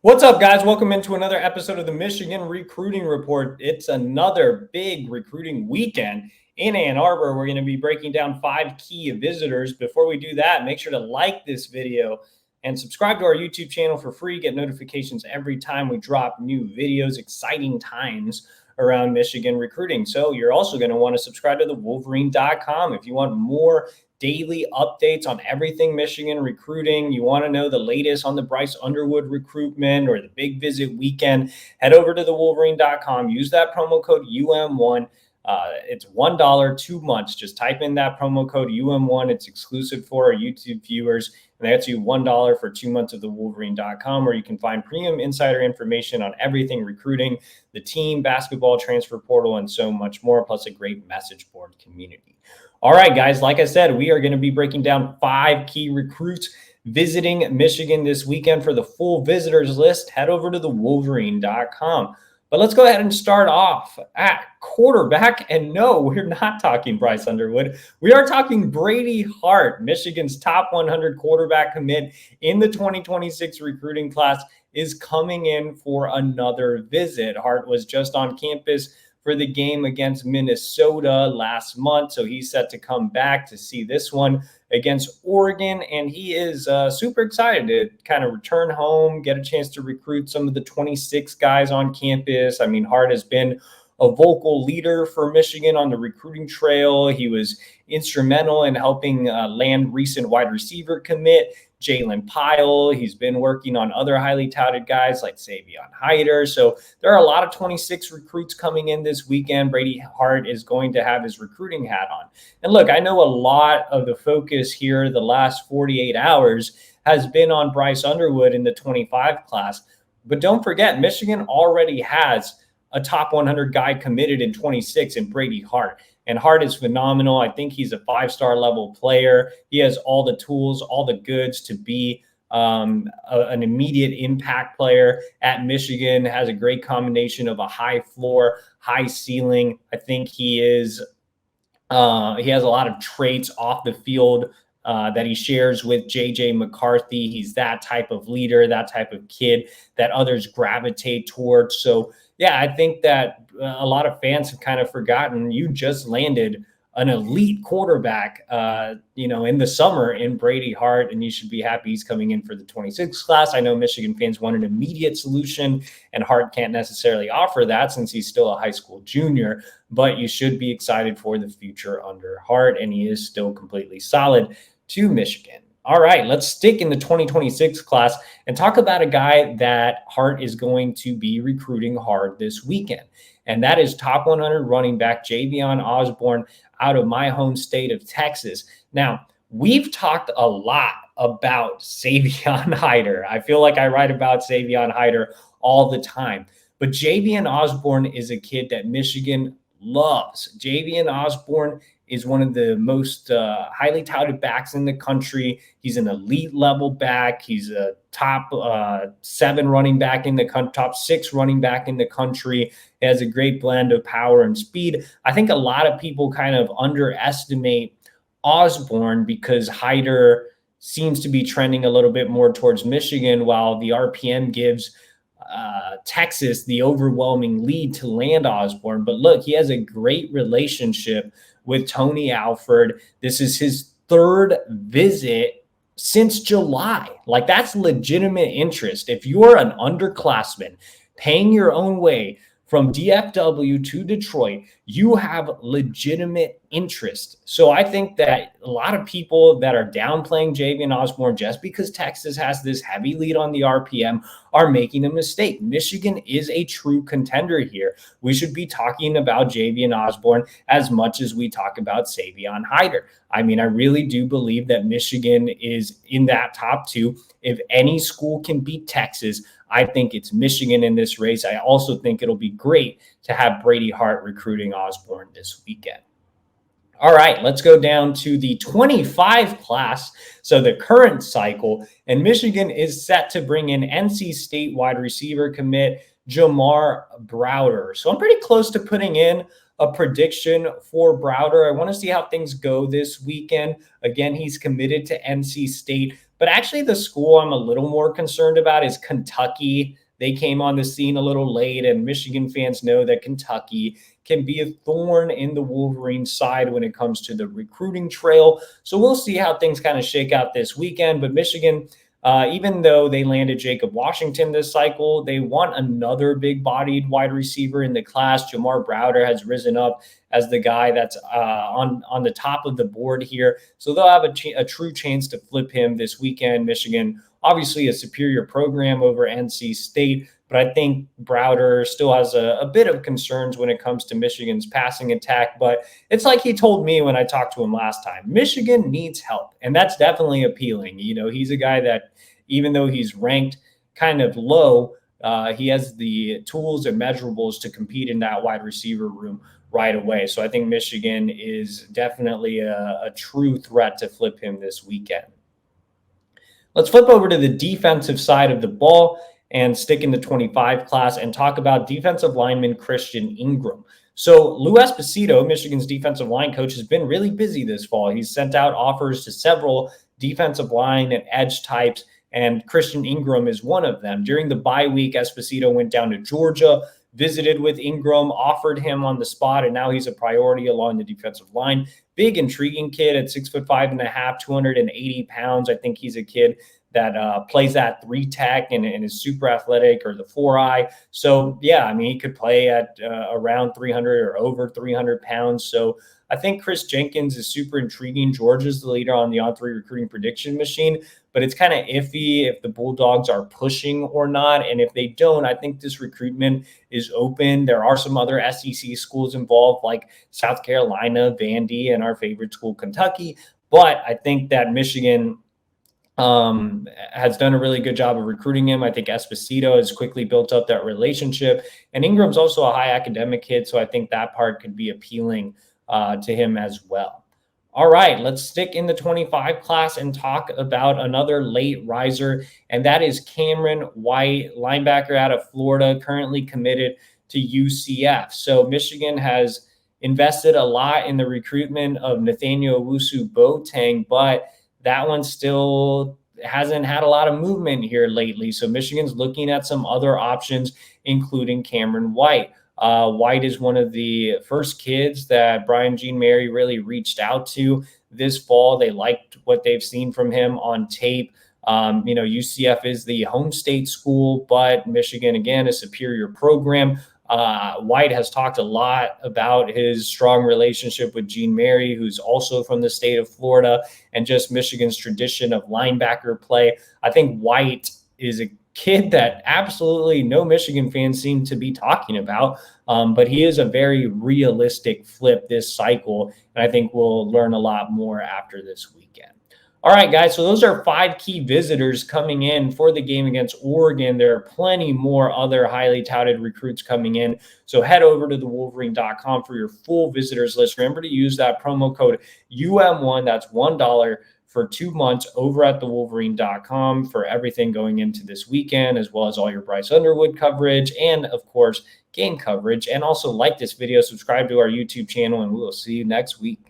What's up, guys? Welcome into another episode of the Michigan Recruiting Report. It's another big recruiting weekend in Ann Arbor. We're going to be breaking down 5 key visitors. Before we do that, make sure to like this video and subscribe to our YouTube channel for free. Get notifications every time we drop new videos. Exciting times around Michigan recruiting. So you're also going to want to subscribe to the Wolverine.com if you want more daily updates on everything Michigan recruiting. You want to know the latest on the Bryce Underwood recruitment or the big visit weekend, head over to the Wolverine.com. Use that promo code UM1. It's $1, 2 months. Just type in that promo code UM1. It's exclusive for our YouTube viewers. And that's you $1 for 2 months of the Wolverine.com, where you can find premium insider information on everything recruiting, the team, basketball, transfer portal, and so much more, plus a great message board community. All right, guys, like I said, we are going to be breaking down 5 key recruits visiting Michigan this weekend. For the full visitors list, head over to the Wolverine.com. But let's go ahead and start off at quarterback. And no, we're not talking Bryce Underwood. We are talking Brady Hart, Michigan's top 100 quarterback commit in the 2026 recruiting class, is coming in for another visit. Hart was just on campus for the game against Minnesota last month, so he's set to come back to see this one against Oregon, and he is super excited to kind of return home, get a chance to recruit some of the 26 guys on campus. I mean, Hart has been a vocal leader for Michigan on the recruiting trail. He was instrumental in helping land recent wide receiver commit Jalen Pyle. He's been working on other highly touted guys like Javen Osborne. So there are a lot of 26 recruits coming in this weekend. Brady Hart is going to have his recruiting hat on. And look, I know a lot of the focus here the last 48 hours has been on Bryce Underwood in the 25 class. But don't forget, Michigan already has a top 100 guy committed in 26 in Brady Hart. And Hart is phenomenal. I think he's a 5-star level player. He has all the tools, all the goods to be an immediate impact player at Michigan. Has a great combination of a high floor, high ceiling. I think he has a lot of traits off the field that he shares with J.J. McCarthy. He's that type of leader, that type of kid that others gravitate towards. So, yeah, I think that a lot of fans have kind of forgotten you just landed an elite quarterback, in the summer in Brady Hart, and you should be happy he's coming in for the 26 class. I know Michigan fans want an immediate solution, and Hart can't necessarily offer that since he's still a high school junior, but you should be excited for the future under Hart, and he is still completely solid to Michigan. All right, let's stick in the 2026 class and talk about a guy that Hart is going to be recruiting hard this weekend. And that is top 100 running back Javen Osborne out of my home state of Texas. Now, we've talked a lot about Javen Hyder. I feel like I write about Javen Hyder all the time. But Javen Osborne is a kid that Michigan loves. Javen Osborne is one of the most highly touted backs in the country. He's an elite level back. He's a top 7 running back in the top 6 running back in the country. He has a great blend of power and speed. I think a lot of people kind of underestimate Osborne because Hyder seems to be trending a little bit more towards Michigan, while the RPM gives Texas the overwhelming lead to land Osborne. But look, he has a great relationship with Tony Alford. This is his 3rd visit since July. Like, that's legitimate interest. If you are an underclassman paying your own way from DFW to Detroit, you have legitimate interest. So I think that a lot of people that are downplaying Javen Osborne just because Texas has this heavy lead on the RPM are making a mistake. Michigan is a true contender here. We should be talking about Javen Osborne as much as we talk about Javen Hyder. I mean, I really do believe that Michigan is in that top 2. If any school can beat Texas, I think it's Michigan in this race. I also think it'll be great to have Brady Hart recruiting Osborne this weekend. All right, let's go down to the 25 class, so the current cycle, and Michigan is set to bring in NC State wide receiver commit Jamar Browder. So I'm pretty close to putting in a prediction for Browder. I want to see how things go this weekend. Again, he's committed to NC State, But actually, the school I'm a little more concerned about is Kentucky. They came on the scene a little late, and Michigan fans know that Kentucky can be a thorn in the Wolverine side when it comes to the recruiting trail. So we'll see how things kind of shake out this weekend. But Michigan, even though they landed Jacob Washington this cycle, they want another big-bodied wide receiver in the class. Jamar Browder has risen up as the guy that's on the top of the board here. So they'll have a true chance to flip him this weekend. Michigan, obviously a superior program over NC State, but I think Browder still has a bit of concerns when it comes to Michigan's passing attack. But it's like he told me when I talked to him last time, Michigan needs help. And that's definitely appealing. You know, he's a guy that, even though he's ranked kind of low, he has the tools and measurables to compete in that wide receiver room right away. So I think Michigan is definitely a true threat to flip him this weekend. Let's flip over to the defensive side of the ball and stick in the 25 class and talk about defensive lineman Christian Ingram. So Lou Esposito, Michigan's defensive line coach, has been really busy this fall. He's sent out offers to several defensive line and edge types, and Christian Ingram is one of them. During the bye week, Esposito went down to Georgia, visited with Ingram, offered him on the spot, and now he's a priority along the defensive line. Big, intriguing kid at 6'5.5", 280 pounds. I think he's a kid that plays that 3 tech and is super athletic, or the 4-eye. So yeah, I mean, he could play at around 300 or over 300 pounds. So I think Chris Jenkins is super intriguing. Georgia's the leader on the On3 recruiting prediction machine, but it's kind of iffy if the Bulldogs are pushing or not. And if they don't, I think this recruitment is open. There are some other SEC schools involved, like South Carolina, Vandy, and our favorite school, Kentucky. But I think that Michigan has done a really good job of recruiting him. I think Esposito has quickly built up that relationship. And Ingram's also a high academic kid, so I think that part could be appealing to him as well. All right, let's stick in the 25 class and talk about another late riser, and that is Cameron White, linebacker out of Florida, currently committed to UCF. So Michigan has invested a lot in the recruitment of Nathaniel Owusu-Boateng, but that one still hasn't had a lot of movement here lately. So Michigan's looking at some other options, including Cameron White. White is one of the first kids that Brian Jean Mary really reached out to this fall. They liked what they've seen from him on tape. UCF is the home state school, but Michigan, again, a superior program. White has talked a lot about his strong relationship with Jean Mary, who's also from the state of Florida, and just Michigan's tradition of linebacker play. I think White is a kid that absolutely no Michigan fans seem to be talking about, but he is a very realistic flip this cycle, and I think we'll learn a lot more after this weekend. All right, guys, so those are 5 key visitors coming in for the game against Oregon. There are plenty more other highly touted recruits coming in. So head over to thewolverine.com for your full visitors list. Remember to use that promo code UM1. That's $1 for 2 months over at thewolverine.com for everything going into this weekend, as well as all your Bryce Underwood coverage and, of course, game coverage. And also like this video, subscribe to our YouTube channel, and we will see you next week.